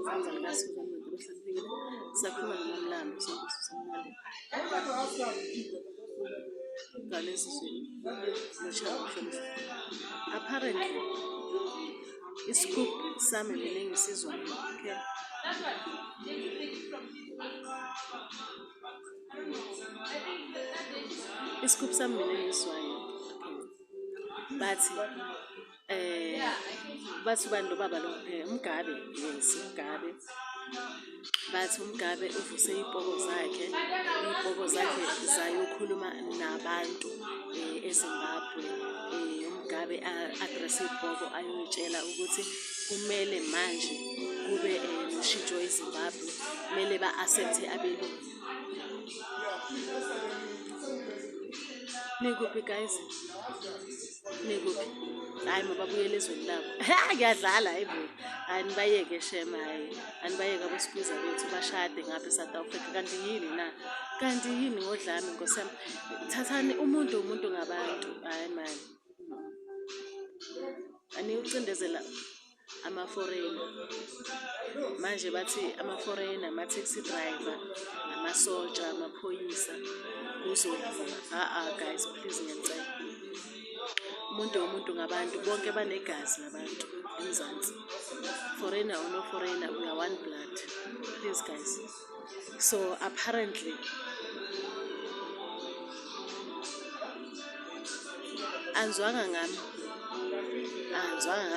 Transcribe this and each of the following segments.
izandla likaSusan Mantoro Hloniphekile. Siyakhuluma noMamlami Sombuso Somnandi ngalesizweni noShaka Mhlonishwa. Apparently iscoop sami mina engisizwayo, okay, iscoop sami mina engisizwayo, bathi ubani lo baba lo uMgabe, yes uMgabe, bathi uMgabe uvuse iy'poko zakhe zayokhuluma nabantu eZimbabwe. uMgabe a-address-e iy'poko ayoy'tshela ukuthi kumele manje kube noshintsho eZimbabwe, kumele ba-accept-e abelungu. Nikuphi guys? Nikuphi? Hayi mababuyele ezweni labo. Ngiyadlala hayi bo. Anibayeke shema, hayi anibayeke abosikuza bethu bashade ngapha eSouth Africa. Kanti yini na? Kanti yini ngodlami Nkosi yami? Thathani umuntu ngabantu. Hayi mani. Aniucindezela ama-foreigner. Manje bathi ama-foreigner, ama-taxi driver, amasoja, amaphoyisa kuzodlula. Guys please ngiyacela. Umuntu ngabantu, bonke banegazi labantu eMzansi. Foreigner or no foreigner, we are one blood. Please guys. So apparently anzwanga ngami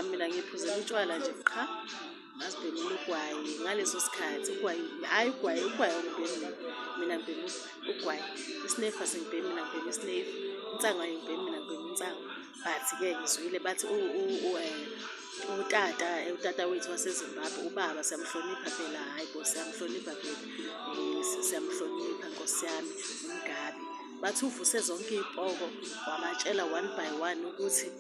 mina ngiphuzela utshwala nje qha, ngazibhemela ugwayi ngaleso sikhathi. Ugwayi angibhemi mina ngibhema ugwayi, isnefu asingibhemi mina ngibhema isnefu, insangu ayingibhemi mina ngibhema insangu. But-ke ngizwile bathi utata wethu waseZimbabwe, ubaba siyamhlonipha phela, hayi bo siyamhlonipha phela, siyamhlonipha Nkosi yami uMgabe. Bathi uvuse zonke iy'poko wabatshela one by one ukuthi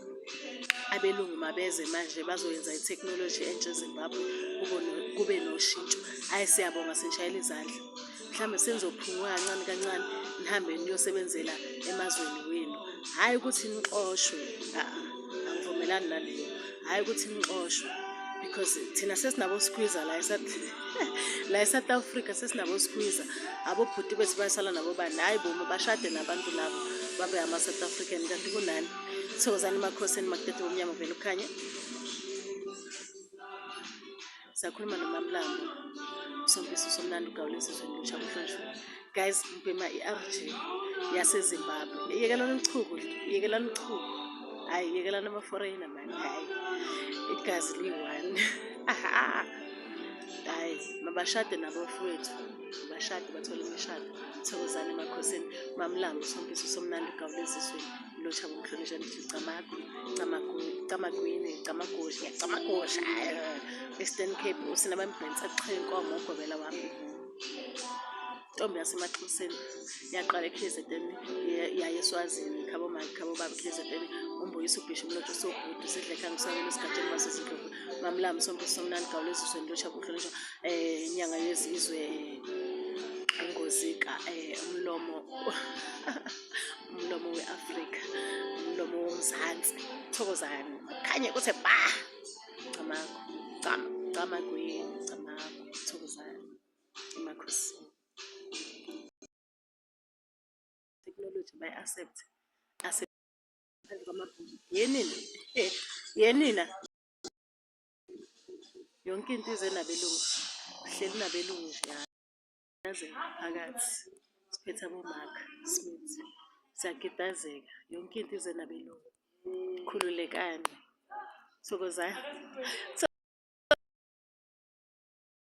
abelungu mabeze manje bazoyenza i-technology entsha eZimbabwe kube noshintsho. Hayi siyabonga, sinishayela izandla. Mhlawumbe senizophunguka kancane nihambe niyosebenzela emazweni wenu, hhayi ukuthi nixoshwe. Angivumelani naleyo, hhayi ukuthi nixoshwe, because thina sesinabo squeezer la eSouth Africa, sesinabo squeezer. Abobhuti bethu bayasala nabo bani, hayi bo bashade nabantu labo babe ama-South African. Kanti kunani? Thokozani emakhosini makutete omnyama vele ukhanye. Siyakhuluma noMamlambo Sombuso Somnandi Gawulesizweni noShaka Mhlonishwa. Guys ngibhema i-RG yaseZimbabwe. Yekelani uchuku, hayi yekelani ama-foreigner mani, hayi igazi liyi-one. Hayi mabashade nabafowethu, bashade bathole imishado. Thokozani emakhosini. Mamlambo Sombuso Somnandi Gawulesizweni noShaka Mhlonishwa. Camagosha Eastern Cape usinabambhensa qhenkomo ugobela wami. Ntombi yasemaXhoseni yaqala eKZN yaye eSwazini, khabo baba KZN, umbuyisa ubhisho umlotshwa sobhudu sidleka ngisabela esigatsheni basezindlovu. Mamlambo Sombuso Somnandi Gawulesizweni noShaka Mhlonishwa. Inyanga yezizwe engozika umlomo we-Afrika, umlomo womzansi. Thokozani khanye kuthi ba camagweni, thokozani emakhosini. Technology bayi-accept yenina yonke into ize nabelungu, hleli nabelungu nje yaze phakathi. Siphethe aboMark Smith, siyagidazeka, yonke into ize nabelungu. Khululekani, thokozani.